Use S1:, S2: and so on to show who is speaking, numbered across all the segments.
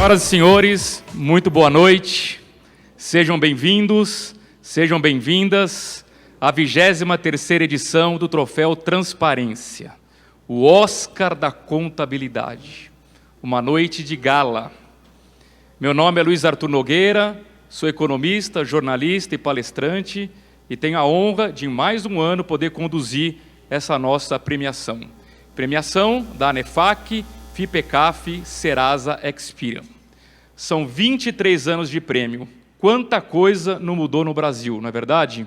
S1: Senhoras e senhores, muito boa noite. Sejam bem-vindos, sejam bem-vindas à 23ª edição do Troféu Transparência, o Oscar da Contabilidade, uma noite de gala. Meu nome é Luiz Arthur Nogueira, sou economista, jornalista e palestrante e tenho a honra de, em mais um ano, poder conduzir essa nossa premiação. Premiação da ANEFAC, FIPECAF, Serasa Experian. São 23 anos de prêmio. Quanta coisa não mudou no Brasil, não é verdade?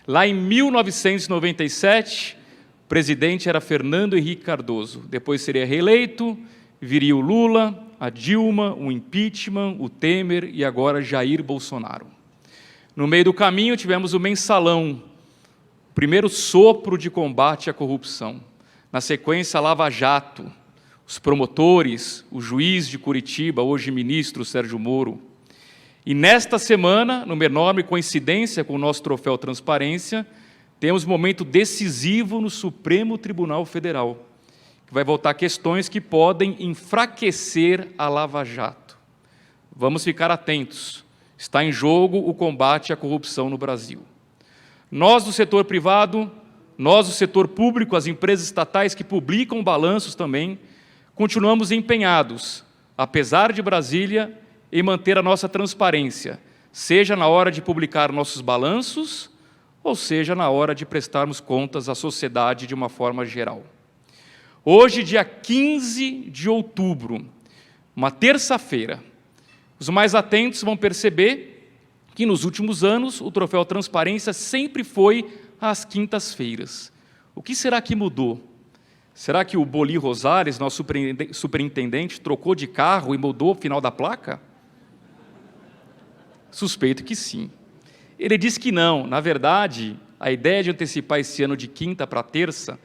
S1: Lá em 1997, o presidente era Fernando Henrique Cardoso. Depois seria reeleito, viria o Lula, a Dilma, o impeachment, o Temer e agora Jair Bolsonaro. No meio do caminho tivemos o Mensalão, o primeiro sopro de combate à corrupção. Na sequência, a Lava Jato, os promotores, o juiz de Curitiba, hoje ministro Sérgio Moro. E nesta semana, numa enorme coincidência com o nosso Troféu Transparência, temos um momento decisivo no Supremo Tribunal Federal, que vai votar questões que podem enfraquecer a Lava Jato. Vamos ficar atentos. Está em jogo o combate à corrupção no Brasil. Nós do setor privado, nós do setor público, as empresas estatais que publicam balanços também, continuamos empenhados, apesar de Brasília, em manter a nossa transparência, seja na hora de publicar nossos balanços, ou seja na hora de prestarmos contas à sociedade de uma forma geral. Hoje, dia 15 de outubro, uma terça-feira, os mais atentos vão perceber que nos últimos anos o Troféu Transparência sempre foi às quintas-feiras. O que será que mudou? Será que o Boli Rosales, nosso superintendente, trocou de carro e mudou o final da placa? Suspeito que sim. Ele disse que não. Na verdade, a ideia de antecipar esse ano de quinta para terça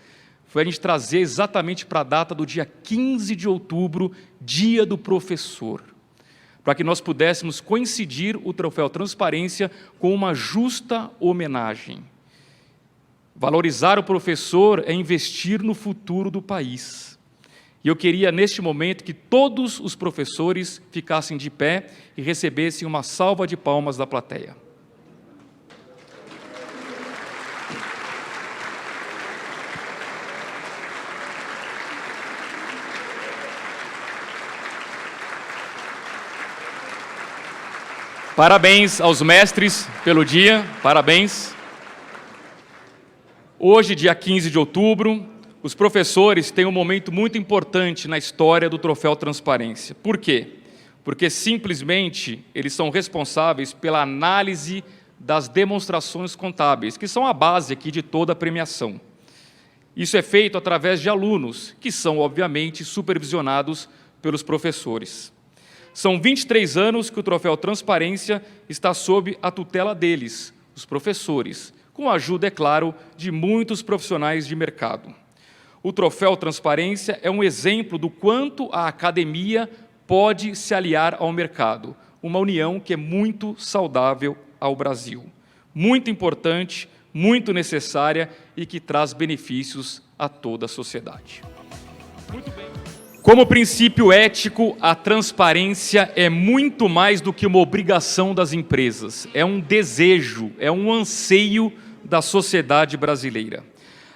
S1: foi a gente trazer exatamente para a data do dia 15 de outubro, dia do professor, para que nós pudéssemos coincidir o Troféu Transparência com uma justa homenagem. Valorizar o professor é investir no futuro do país. E eu queria, neste momento, que todos os professores ficassem de pé e recebessem uma salva de palmas da plateia. Parabéns aos mestres pelo dia, parabéns. Hoje, dia 15 de outubro, os professores têm um momento muito importante na história do Troféu Transparência. Por quê? Porque simplesmente eles são responsáveis pela análise das demonstrações contábeis, que são a base aqui de toda a premiação. Isso é feito através de alunos, que são, obviamente, supervisionados pelos professores. São 23 anos que o Troféu Transparência está sob a tutela deles, os professores, com a ajuda, é claro, de muitos profissionais de mercado. O Troféu Transparência é um exemplo do quanto a academia pode se aliar ao mercado, uma união que é muito saudável ao Brasil, muito importante, muito necessária e que traz benefícios a toda a sociedade. Muito bem. Como princípio ético, a transparência é muito mais do que uma obrigação das empresas, é um desejo, é um anseio da sociedade brasileira.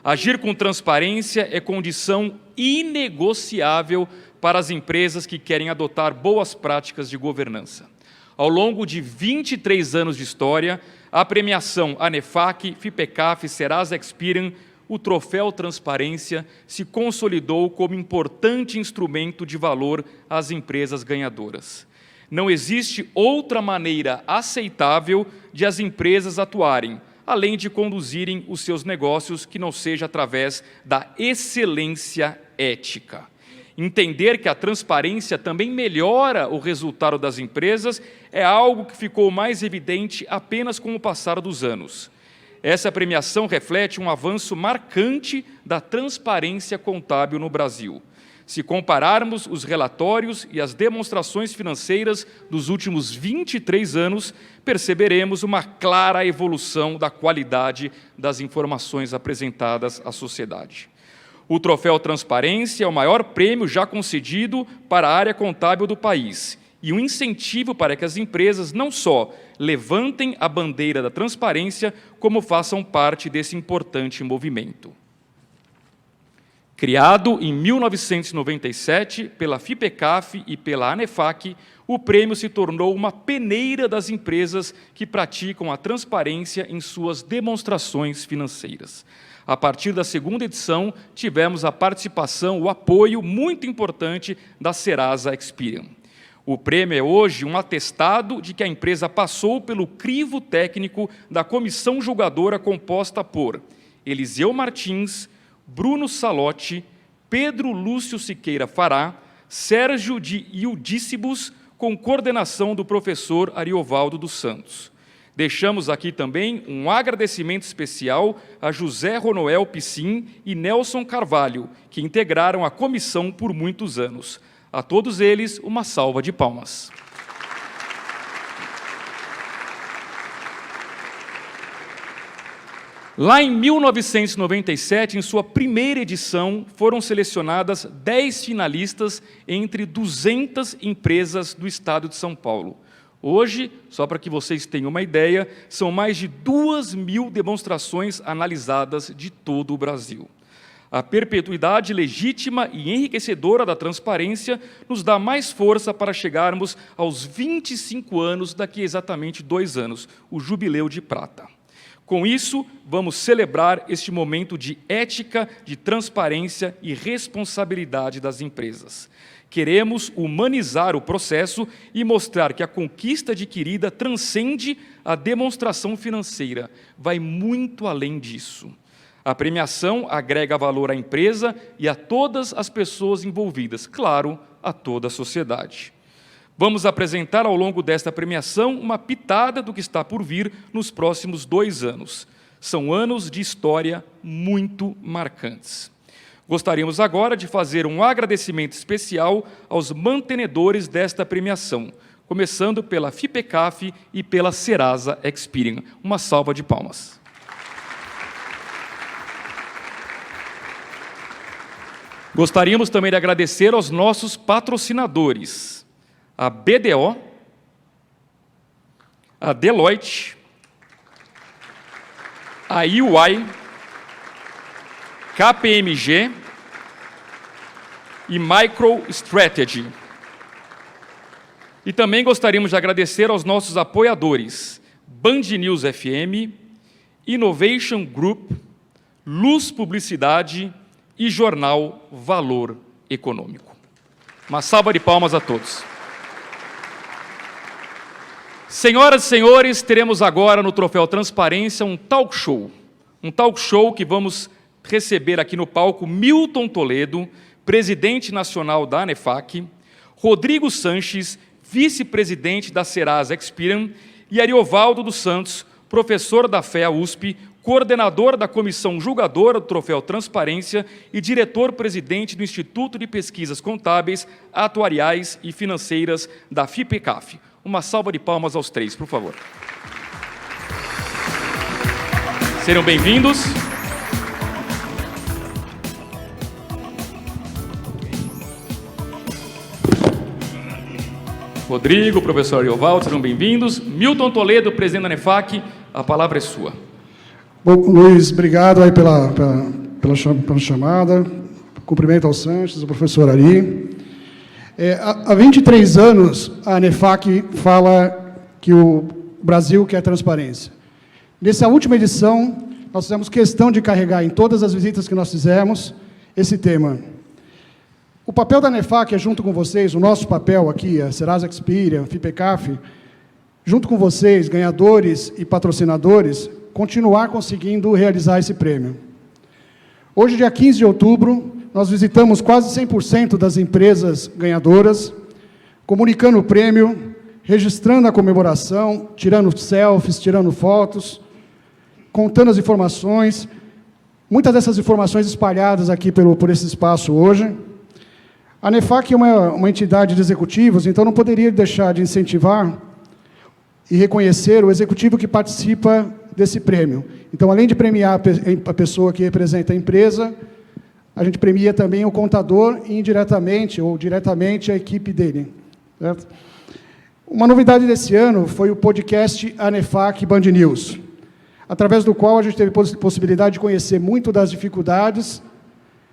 S1: Agir com transparência é condição inegociável para as empresas que querem adotar boas práticas de governança. Ao longo de 23 anos de história, a premiação ANEFAC, FIPECAF, Serasa Experian, o Troféu Transparência se consolidou como importante instrumento de valor às empresas ganhadoras. Não existe outra maneira aceitável de as empresas atuarem, além de conduzirem os seus negócios que não seja através da excelência ética. Entender que a transparência também melhora o resultado das empresas é algo que ficou mais evidente apenas com o passar dos anos. Essa premiação reflete um avanço marcante da transparência contábil no Brasil. Se compararmos os relatórios e as demonstrações financeiras dos últimos 23 anos, perceberemos uma clara evolução da qualidade das informações apresentadas à sociedade. O Troféu Transparência é o maior prêmio já concedido para a área contábil do país e um incentivo para que as empresas não só levantem a bandeira da transparência, como façam parte desse importante movimento. Criado em 1997 pela FIPECAF e pela ANEFAC, o prêmio se tornou uma peneira das empresas que praticam a transparência em suas demonstrações financeiras. A partir da segunda edição, tivemos a participação, o apoio muito importante da Serasa Experian. O prêmio é hoje um atestado de que a empresa passou pelo crivo técnico da comissão julgadora composta por Eliseu Martins, Bruno Salotti, Pedro Lúcio Siqueira Fará, Sérgio de Iudícibus, com coordenação do professor Ariovaldo dos Santos. Deixamos aqui também um agradecimento especial a José Ronoel Piscin e Nelson Carvalho, que integraram a comissão por muitos anos. A todos eles, uma salva de palmas. Lá em 1997, em sua primeira edição, foram selecionadas 10 finalistas entre 200 empresas do estado de São Paulo. Hoje, só para que vocês tenham uma ideia, são mais de 2.000 demonstrações analisadas de todo o Brasil. A perpetuidade legítima e enriquecedora da transparência nos dá mais força para chegarmos aos 25 anos daqui a exatamente 2 anos, o Jubileu de Prata. Com isso, vamos celebrar este momento de ética, de transparência e responsabilidade das empresas. Queremos humanizar o processo e mostrar que a conquista adquirida transcende a demonstração financeira, vai muito além disso. A premiação agrega valor à empresa e a todas as pessoas envolvidas, claro, a toda a sociedade. Vamos apresentar ao longo desta premiação uma pitada do que está por vir nos próximos 2 anos. São anos de história muito marcantes. Gostaríamos agora de fazer um agradecimento especial aos mantenedores desta premiação, começando pela FIPECAF e pela Serasa Experian. Uma salva de palmas. Gostaríamos também de agradecer aos nossos patrocinadores, a BDO, a Deloitte, a EY, KPMG e MicroStrategy. E também gostaríamos de agradecer aos nossos apoiadores, Band News FM, Innovation Group, Luz Publicidade e Jornal Valor Econômico. Uma salva de palmas a todos. Senhoras e senhores, teremos agora no Troféu Transparência um talk show que vamos receber aqui no palco Milton Toledo, presidente nacional da ANEFAC, Rodrigo Sanches, vice-presidente da Serasa Experian, e Ariovaldo dos Santos, professor da FEA USP, coordenador da comissão julgadora do Troféu Transparência e diretor-presidente do Instituto de Pesquisas Contábeis, Atuariais e Financeiras da FIPECAF. Uma salva de palmas aos 3, por favor. Sejam bem-vindos. Rodrigo, professor Ariovaldo, sejam bem-vindos. Milton Toledo, presidente da ANEFAC, a palavra é sua.
S2: Bom, Luiz, obrigado aí pela chamada. Cumprimento ao Sanches, ao professor Ari. Há 23 anos, a ANEFAC fala que o Brasil quer transparência. Nessa última edição, nós fizemos questão de carregar em todas as visitas que nós fizemos esse tema. O papel da ANEFAC é, junto com vocês, o nosso papel aqui, a Serasa Experian, a FIPECAF, junto com vocês, ganhadores e patrocinadores, continuar conseguindo realizar esse prêmio. Hoje, dia 15 de outubro, nós visitamos quase 100% das empresas ganhadoras, comunicando o prêmio, registrando a comemoração, tirando selfies, tirando fotos, contando as informações, muitas dessas informações espalhadas aqui por esse espaço hoje. A ANEFAC é uma entidade de executivos, então não poderia deixar de incentivar e reconhecer o executivo que participa desse prêmio. Então, além de premiar a pessoa que representa a empresa, a gente premia também o contador e indiretamente ou diretamente a equipe dele. Certo? Uma novidade desse ano foi o podcast ANEFAC Band News, através do qual a gente teve possibilidade de conhecer muito das dificuldades,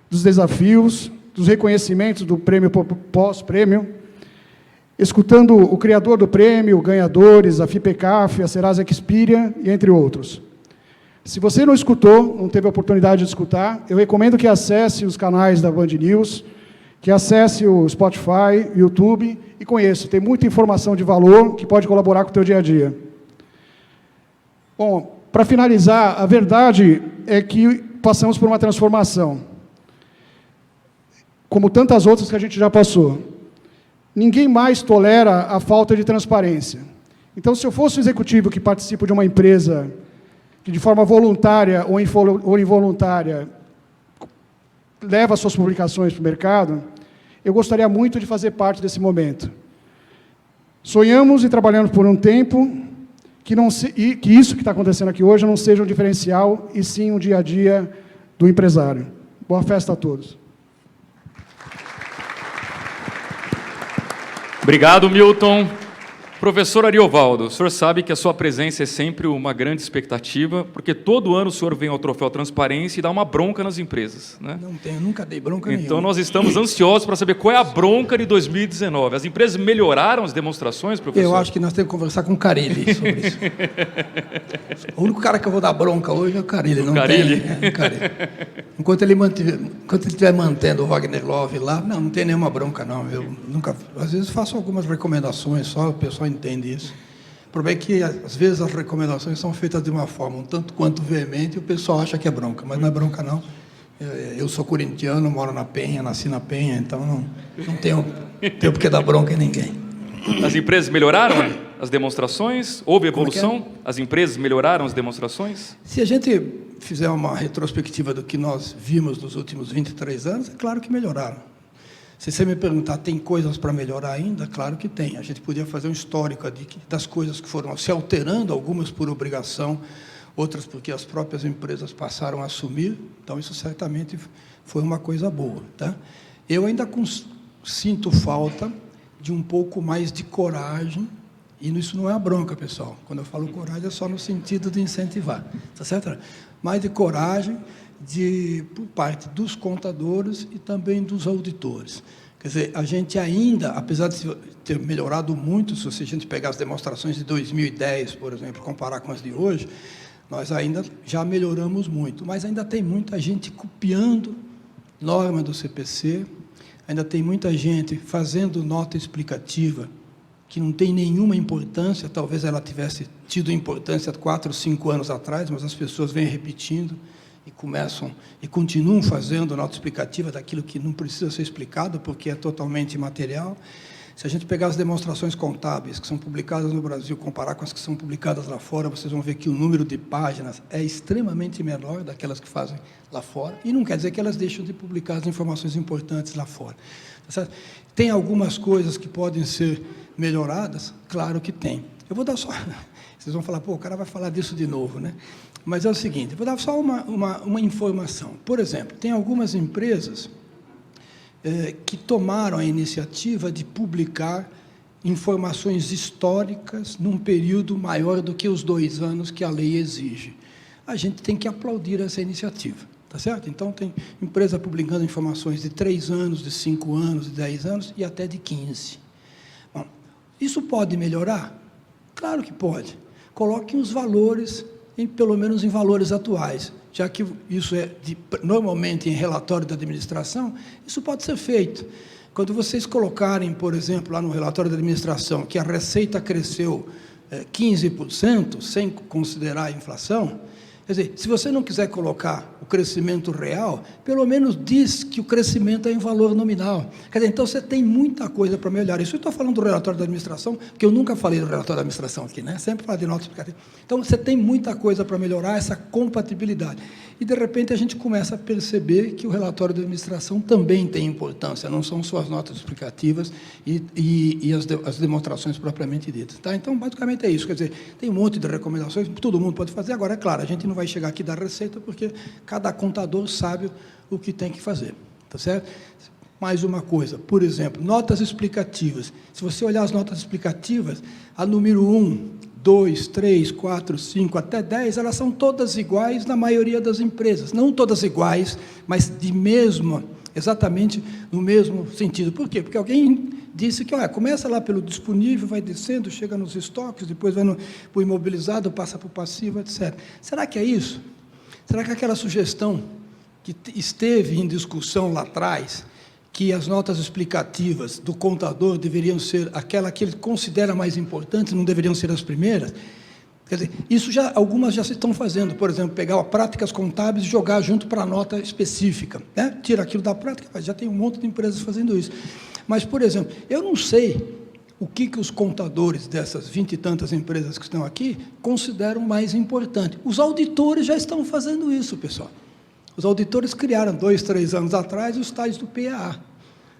S2: dos desafios, dos reconhecimentos do prêmio pós-prêmio, escutando o criador do prêmio, ganhadores, a FIPECAF, a Serasa Experian, e entre outros. Se você não escutou, não teve a oportunidade de escutar, eu recomendo que acesse os canais da Band News, que acesse o Spotify, YouTube, e conheça. Tem muita informação de valor que pode colaborar com o teu dia a dia. Bom, para finalizar, a verdade é que passamos por uma transformação, como tantas outras que a gente já passou. Ninguém mais tolera a falta de transparência. Então, se eu fosse um executivo que participa de uma empresa que, de forma voluntária ou involuntária, leva suas publicações para o mercado, eu gostaria muito de fazer parte desse momento. Sonhamos e trabalhamos por um tempo que isso que está acontecendo aqui hoje não seja um diferencial, e sim um dia a dia do empresário. Boa festa a todos.
S1: Obrigado, Milton. Professor Ariovaldo, o senhor sabe que a sua presença é sempre uma grande expectativa, porque todo ano o senhor vem ao Troféu Transparência e dá uma bronca nas empresas, né?
S3: Não tenho, nunca dei bronca
S1: nenhuma. Então,
S3: nenhuma.
S1: nós estamos ansiosos para saber qual é a bronca de 2019. As empresas melhoraram as demonstrações, professor?
S3: Eu acho que nós temos que conversar com o Carilli sobre isso. O único cara que eu vou dar bronca hoje é o Carilli. Não
S1: Carilli?
S3: Tem, o Carilli. Enquanto ele estiver mantendo o Wagner Love lá, não tem nenhuma bronca, não. Eu nunca, às vezes faço algumas recomendações, só o pessoal entende isso. O problema é que, às vezes, as recomendações são feitas de uma forma um tanto quanto veemente e o pessoal acha que é bronca, mas não é bronca, não. Eu sou corintiano, moro na Penha, nasci na Penha, então não tenho por que dar bronca em ninguém.
S1: As empresas melhoraram as demonstrações? Houve evolução? As empresas melhoraram as demonstrações?
S3: Se a gente fizer uma retrospectiva do que nós vimos nos últimos 23 anos, é claro que melhoraram. Se você me perguntar, tem coisas para melhorar ainda? Claro que tem. A gente podia fazer um histórico das coisas que foram se alterando, algumas por obrigação, outras porque as próprias empresas passaram a assumir. Então, isso certamente foi uma coisa boa. Tá? Eu ainda sinto falta de um pouco mais de coragem, e isso não é a bronca, pessoal. Quando eu falo coragem, é só no sentido de incentivar. Tá certo? Mais de coragem por parte dos contadores e também dos auditores. Quer dizer, a gente ainda, apesar de ter melhorado muito, se a gente pegar as demonstrações de 2010, por exemplo, comparar com as de hoje, nós ainda já melhoramos muito, mas ainda tem muita gente copiando norma do CPC, ainda tem muita gente fazendo nota explicativa que não tem nenhuma importância, talvez ela tivesse tido importância 4 ou 5 anos atrás, mas as pessoas vêm repetindo e começam e continuam fazendo nota explicativa daquilo que não precisa ser explicado, porque é totalmente imaterial. Se a gente pegar as demonstrações contábeis que são publicadas no Brasil, comparar com as que são publicadas lá fora, vocês vão ver que o número de páginas é extremamente menor daquelas que fazem lá fora, e não quer dizer que elas deixam de publicar as informações importantes lá fora. Tá certo? Tem algumas coisas que podem ser melhoradas? Claro que tem. Eu vou dar só... Vocês vão falar, pô, o cara vai falar disso de novo, né? Mas é o seguinte, eu vou dar só uma informação. Por exemplo, tem algumas empresas que tomaram a iniciativa de publicar informações históricas num período maior do que os 2 anos que a lei exige. A gente tem que aplaudir essa iniciativa, tá certo? Então, tem empresa publicando informações de 3 anos, de 5 anos, de 10 anos e até de 15. Bom, isso pode melhorar? Claro que pode. Coloquem os valores, pelo menos em valores atuais, já que isso é normalmente em relatório da administração, isso pode ser feito. Quando vocês colocarem, por exemplo, lá no relatório da administração, que a receita cresceu 15%, sem considerar a inflação, quer dizer, se você não quiser colocar o crescimento real, pelo menos diz que o crescimento é em valor nominal. Quer dizer, então você tem muita coisa para melhorar. Isso eu estou falando do relatório da administração, porque eu nunca falei do relatório da administração aqui, né? Sempre falo de nota explicativa. Então, você tem muita coisa para melhorar essa compatibilidade. E, de repente, a gente começa a perceber que o relatório da administração também tem importância, não são só as notas explicativas e as demonstrações propriamente ditas. Tá? Então, basicamente é isso. Quer dizer, tem um monte de recomendações, todo mundo pode fazer. Agora, é claro, a gente não vai chegar aqui e dar receita, porque cada contador sabe o que tem que fazer. Tá certo? mais uma coisa. Por exemplo, notas explicativas. Se você olhar as notas explicativas, a número 1, 2, 3, 4, 5, até 10, elas são todas iguais na maioria das empresas. Não todas iguais, mas exatamente no mesmo sentido. Por quê? Porque alguém disse que começa lá pelo disponível, vai descendo, chega nos estoques, depois vai para o imobilizado, passa para o passivo, etc. Será que é isso? Será que aquela sugestão que esteve em discussão lá atrás, que as notas explicativas do contador deveriam ser aquela que ele considera mais importante, não deveriam ser as primeiras? Quer dizer, isso algumas já se estão fazendo, por exemplo, pegar práticas contábeis e jogar junto para a nota específica, né? Tira aquilo da prática, já tem um monte de empresas fazendo isso. Mas, por exemplo, eu não sei o que os contadores dessas 20 e tantas empresas que estão aqui consideram mais importante. Os auditores já estão fazendo isso, pessoal. Os auditores criaram, 2, 3 anos atrás, os tais do PAA.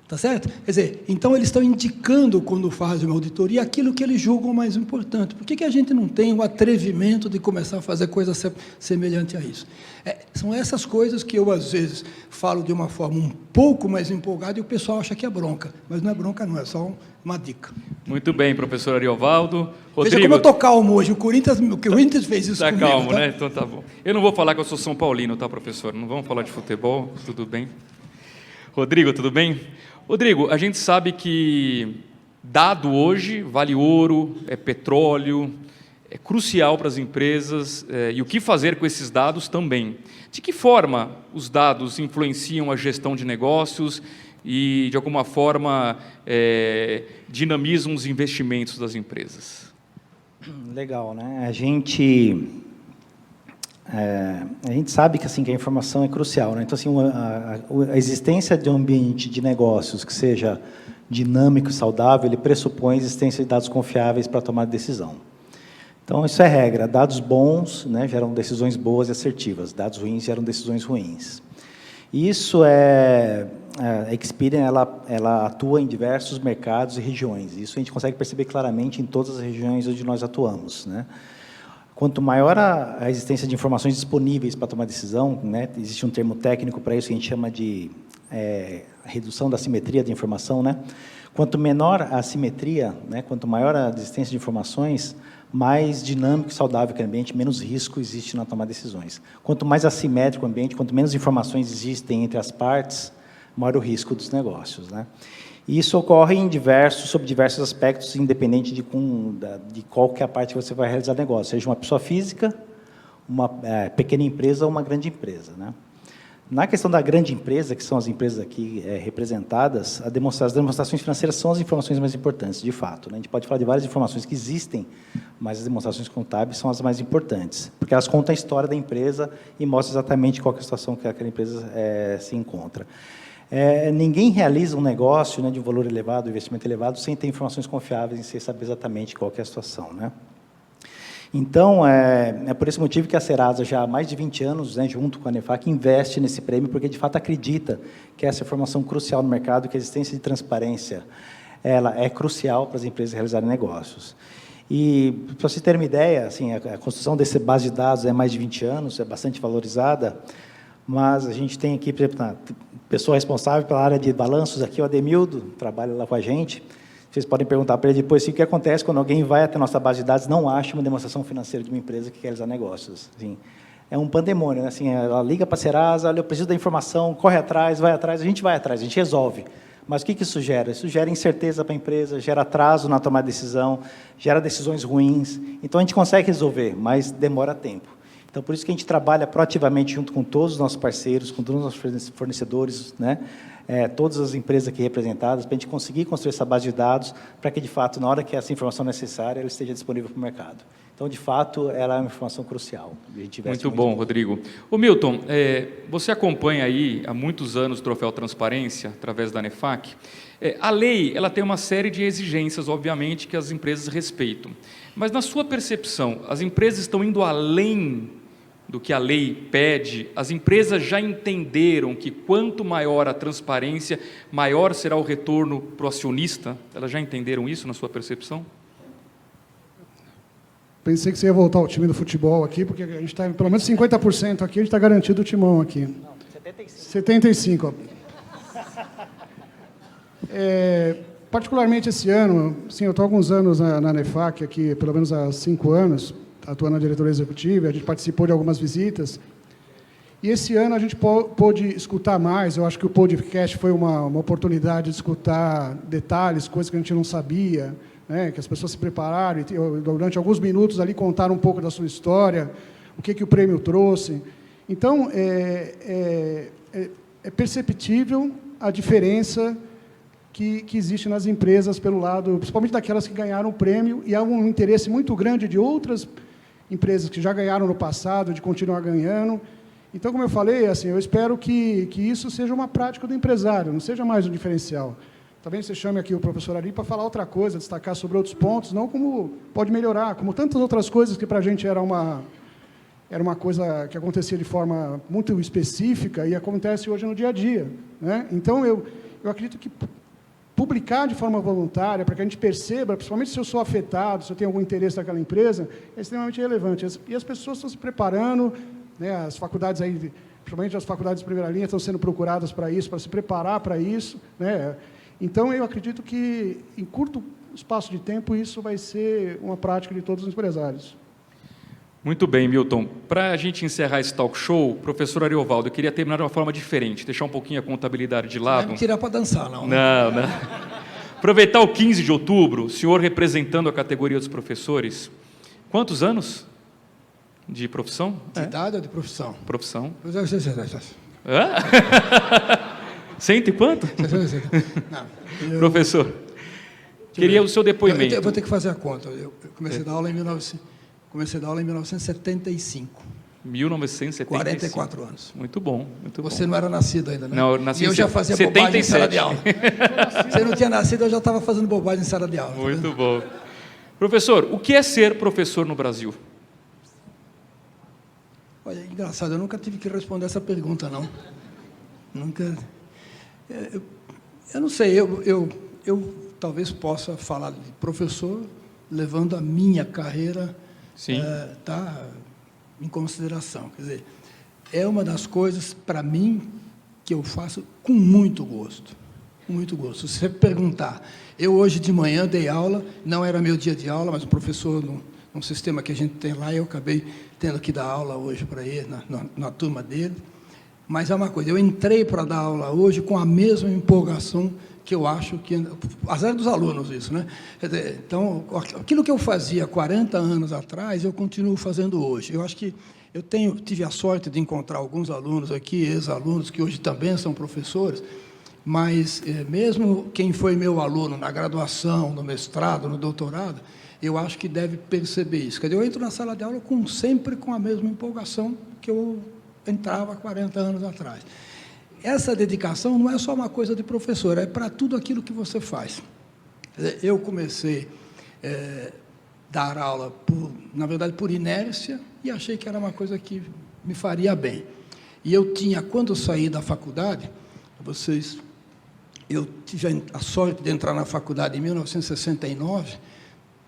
S3: Tá certo? Quer dizer, então eles estão indicando, quando fazem uma auditoria, aquilo que eles julgam mais importante. Por que a gente não tem o atrevimento de começar a fazer coisa semelhante a isso? São essas coisas que eu, às vezes, falo de uma forma um pouco mais empolgada e o pessoal acha que é bronca. Mas não é bronca, não, é só uma dica.
S1: Muito bem, professor Ariovaldo. Rodrigo,
S3: veja como eu estou calmo hoje. O Corinthians fez isso comigo.
S1: Está calmo, tá? Né? Então tá bom. Eu não vou falar que eu sou São Paulino, tá, professor? Não vamos falar de futebol, tudo bem? Rodrigo, tudo bem? Rodrigo, a gente sabe que dado hoje vale ouro, é petróleo, é crucial para as empresas, e o que fazer com esses dados também. De que forma os dados influenciam a gestão de negócios e, de alguma forma, dinamizam os investimentos das empresas?
S4: Legal, né? A gente sabe que, assim, que a informação é crucial, né? Então, assim, a existência de um ambiente de negócios que seja dinâmico e saudável, ele pressupõe a existência de dados confiáveis para tomar decisão. Então, isso é regra. Dados bons, né, geram decisões boas e assertivas. Dados ruins geram decisões ruins. Isso a Experian, ela atua em diversos mercados e regiões. Isso a gente consegue perceber claramente em todas as regiões onde nós atuamos, né? Quanto maior a existência de informações disponíveis para tomar decisão, né, existe um termo técnico para isso que a gente chama de redução da simetria de informação, né? Quanto menor a assimetria, né, quanto maior a existência de informações, mais dinâmico e saudável que o ambiente, menos risco existe na tomada de decisões. Quanto mais assimétrico o ambiente, quanto menos informações existem entre as partes, maior o risco dos negócios, né? E isso ocorre sob diversos aspectos, independente de qual que é a parte que você vai realizar negócio, seja uma pessoa física, uma pequena empresa ou uma grande empresa, né? Na questão da grande empresa, que são as empresas aqui representadas, as demonstrações financeiras são as informações mais importantes, de fato, né? A gente pode falar de várias informações que existem, mas as demonstrações contábeis são as mais importantes, porque elas contam a história da empresa e mostram exatamente qual é a situação que aquela empresa se encontra. Ninguém realiza um negócio, né, de um valor elevado, um investimento elevado, sem ter informações confiáveis e sem saber exatamente qual que é a situação, né? Então, é por esse motivo que a Serasa, já há mais de 20 anos, né, junto com a ANEFAC, investe nesse prêmio, porque, de fato, acredita que essa informação crucial no mercado, que a existência de transparência, ela é crucial para as empresas realizarem negócios. E, para vocês terem uma ideia, assim, a construção dessa base de dados é mais de 20 anos, é bastante valorizada, mas a gente tem aqui, por exemplo, a pessoa responsável pela área de balanços, aqui o Ademildo, trabalha lá com a gente. Vocês podem perguntar para ele depois o que acontece quando alguém vai até a nossa base de dados e não acha uma demonstração financeira de uma empresa que quer realizar negócios. Assim, é um pandemônio, né? Assim, ela liga para a Serasa, olha, eu preciso da informação, corre atrás, vai atrás, a gente vai atrás, a gente resolve. Mas o que isso gera? Isso gera incerteza para a empresa, gera atraso na tomada de decisão, gera decisões ruins. Então, a gente consegue resolver, mas demora tempo. Então, por isso que a gente trabalha proativamente junto com todos os nossos parceiros, com todos os nossos fornecedores, né? Todas as empresas aqui representadas, para a gente conseguir construir essa base de dados, para que, de fato, na hora que essa informação é necessária, ela esteja disponível para o mercado. Então, de fato, ela é uma informação crucial.
S1: Muito bom, Rodrigo. Ô, Milton, você acompanha aí há muitos anos o Troféu Transparência, através da ANEFAC. A lei, ela tem uma série de exigências, obviamente, que as empresas respeitam. Mas, na sua percepção, as empresas estão indo além do que a lei pede? As empresas já entenderam que quanto maior a transparência, maior será o retorno para o acionista? Elas já entenderam isso na sua percepção?
S2: Pensei que você ia voltar ao time do futebol aqui, porque a gente está pelo menos 50% aqui, a gente está garantido o timão aqui. Não, 75. 75, ó. Particularmente esse ano, sim, eu estou há alguns anos na NEFAC, aqui, pelo menos há 5 anos, atuando na diretoria executiva, a gente participou de algumas visitas, e esse ano a gente pôde escutar mais. Eu acho que o podcast foi uma oportunidade de escutar detalhes, coisas que a gente não sabia, né, que as pessoas se prepararam, e durante alguns minutos ali contaram um pouco da sua história, o que o prêmio trouxe. Então, é perceptível a diferença que existe nas empresas pelo lado, principalmente daquelas que ganharam o prêmio, e há um interesse muito grande de outras empresas que já ganharam no passado, de continuar ganhando. Então, como eu falei, assim, eu espero que isso seja uma prática do empresário, não seja mais um diferencial. Talvez você chame aqui o professor Ari para falar outra coisa, destacar sobre outros pontos, não como pode melhorar, como tantas outras coisas que para a gente era uma coisa que acontecia de forma muito específica e acontece hoje no dia a dia, né? Então, eu acredito que publicar de forma voluntária, para que a gente perceba, principalmente se eu sou afetado, se eu tenho algum interesse naquela empresa, é extremamente relevante. E as pessoas estão se preparando, né, as faculdades, aí, principalmente as faculdades de primeira linha, estão sendo procuradas para isso, para se preparar para isso, né? Então, eu acredito que, em curto espaço de tempo, isso vai ser uma prática de todos os empresários.
S1: Muito bem, Milton. Para a gente encerrar esse talk show, professor Ariovaldo, eu queria terminar de uma forma diferente, deixar um pouquinho a contabilidade de lado.
S3: Não vai me tirar para dançar, não. Né?
S1: Não. Aproveitar o 15 de outubro, o senhor representando a categoria dos professores. Quantos anos de profissão?
S3: De idade ou de profissão?
S1: Profissão.
S3: Hã?
S1: Cento e quanto?
S3: Não,
S1: professor, queria o seu depoimento.
S3: Eu vou ter que fazer a conta. Eu comecei a dar aula em 1975.
S1: 1975.
S3: 44 anos.
S1: Muito bom, muito bom.
S3: Você não era nascido ainda, né?
S1: Não, eu nasci
S3: e eu já fazia
S1: 77.
S3: bobagem em sala de aula. Você não tinha nascido, eu já estava fazendo bobagem em sala de aula.
S1: Muito bom. Professor, o que é ser professor no Brasil?
S3: Olha, engraçado, eu nunca tive que responder essa pergunta, não. Nunca. Eu não sei, eu talvez possa falar de professor levando a minha carreira em consideração. Quer dizer, é uma das coisas, para mim, que eu faço com muito gosto. Com muito gosto. Se você perguntar, eu hoje de manhã dei aula, não era meu dia de aula, mas o professor, num sistema que a gente tem lá, eu acabei tendo que dar aula hoje para ele, na turma dele. Mas é uma coisa, eu entrei para dar aula hoje com a mesma empolgação que eu acho que... Azar dos alunos isso, né? Então, aquilo que eu fazia 40 anos atrás, eu continuo fazendo hoje. Eu acho que eu tive a sorte de encontrar alguns alunos aqui, ex-alunos, que hoje também são professores, mas mesmo quem foi meu aluno na graduação, no mestrado, no doutorado, eu acho que deve perceber isso. Quer dizer, eu entro na sala de aula sempre com a mesma empolgação que eu entrava 40 anos atrás. Essa dedicação não é só uma coisa de professor, é para tudo aquilo que você faz. Eu comecei a dar aula, na verdade, por inércia, e achei que era uma coisa que me faria bem. E eu tinha, quando eu saí da faculdade, eu tive a sorte de entrar na faculdade em 1969,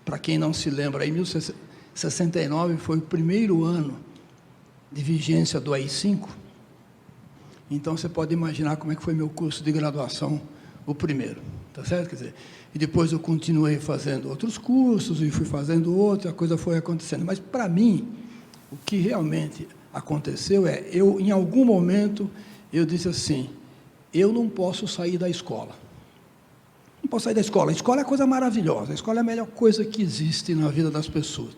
S3: para quem não se lembra, em 1969 foi o primeiro ano de vigência do AI-5, então você pode imaginar como é que foi meu curso de graduação, o primeiro, tá certo? Quer dizer, e depois eu continuei fazendo outros cursos, e fui fazendo outros, a coisa foi acontecendo. Mas, para mim, o que realmente aconteceu em algum momento, eu disse assim, eu não posso sair da escola. Não posso sair da escola. A escola é coisa maravilhosa, a escola é a melhor coisa que existe na vida das pessoas.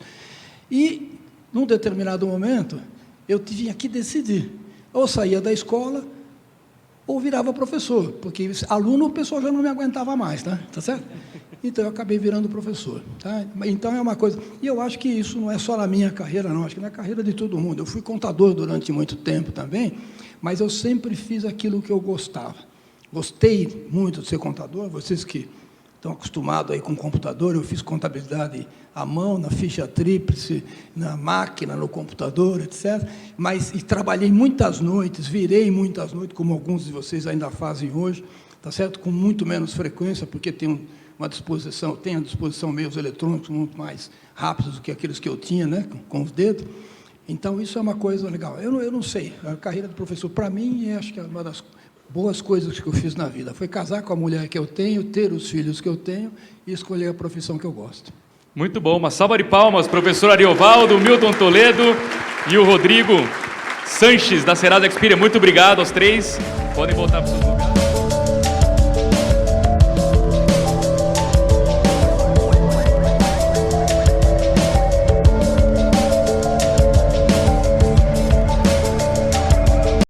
S3: E, num determinado momento, eu tinha que decidir, ou saía da escola, ou virava professor, porque aluno o pessoal já não me aguentava mais, tá certo? Então, eu acabei virando professor. Tá? Então, é uma coisa... E eu acho que isso não é só na minha carreira, não, acho que na carreira de todo mundo. Eu fui contador durante muito tempo também, mas eu sempre fiz aquilo que eu gostava. Gostei muito de ser contador, vocês que estão acostumados aí com computador, eu fiz contabilidade à mão, na ficha tríplice, na máquina, no computador, etc. E trabalhei muitas noites, virei muitas noites, como alguns de vocês ainda fazem hoje, tá certo? Com muito menos frequência, porque tem à disposição meios eletrônicos muito mais rápidos do que aqueles que eu tinha, né? Com os dedos. Então, isso é uma coisa legal. Eu não sei, a carreira de professor, para mim, acho que é uma das... boas coisas que eu fiz na vida. Foi casar com a mulher que eu tenho, ter os filhos que eu tenho e escolher a profissão que eu gosto.
S1: Muito bom. Uma salva de palmas, professor Ariovaldo, Milton Toledo e o Rodrigo Sanches, da Serasa Experian. Muito obrigado aos três. Podem voltar para os seus lugares.